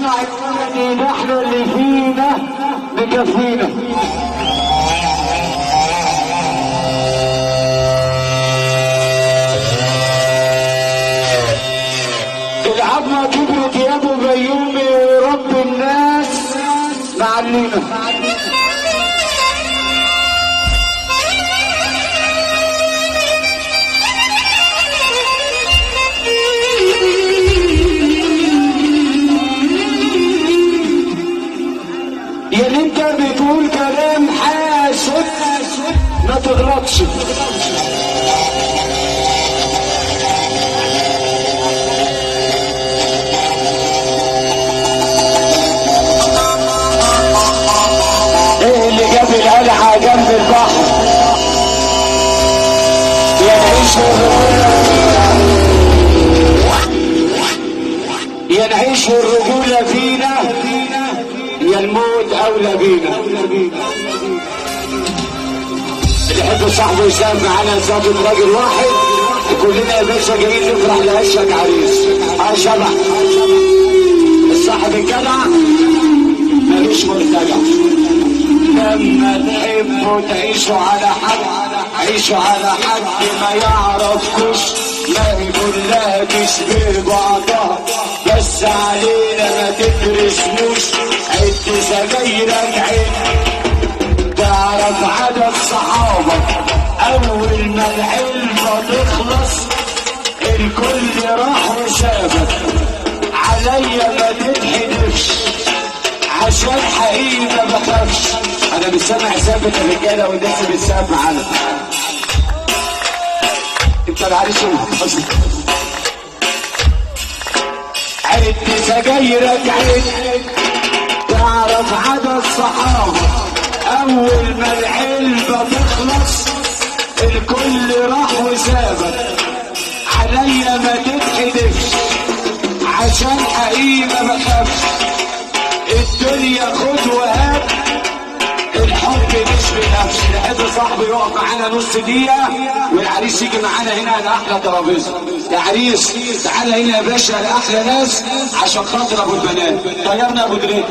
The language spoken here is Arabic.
اسمع الكلمة دي، نحن اللي فينا مكفينا. العظمة كبرت يا ابو بيومي ورب الناس معلمة. يا اللي انت بتقول كلام حاسد ما تغلطش. ايه اللي جاب القلعة جنب البحر؟ يا نعيش يا نعيش والرجولة فينا، يا الموت اولى بينا. اللي يحب صاحبه يساهم معانا ظابط راجل واحد، كلنا يا باشا جايين نفرح لعشك عريس. شبع الصاحب الجدع ملوش مرتجع. لما تحبوا تعيشوا على حد، عيشوا على حد ما يعرفكوش، ما هي كلها تشبه بعضها، بس علينا ما تدرسنوش. عد سجايرك عد تعرف عدد صحابك، اول ما العلبة تخلص الكل راح وسابك. عليا ما تتحدفش عشان حقيقي ما بخافش. انا مش سامع ثابت الرجاله والناس بتساب معانا. انت العريس عد سجايرك عد تعرف عدد صحابك، اول ما العلبة تخلص الكل راح وسابك. عليا ما تتحدفش عشان حقيقي ما بخافش. الدنيا خد وهات، الحب مش بنفس. نحب صاحبي يقف معانا نص دقيقة والعريس يجي معانا هنا على احلى ترابيزة. يا عريس تعالى هنا يا باشا لأحلى ناس عشان خاطر ابو البنات. طيرنا ابو دريد.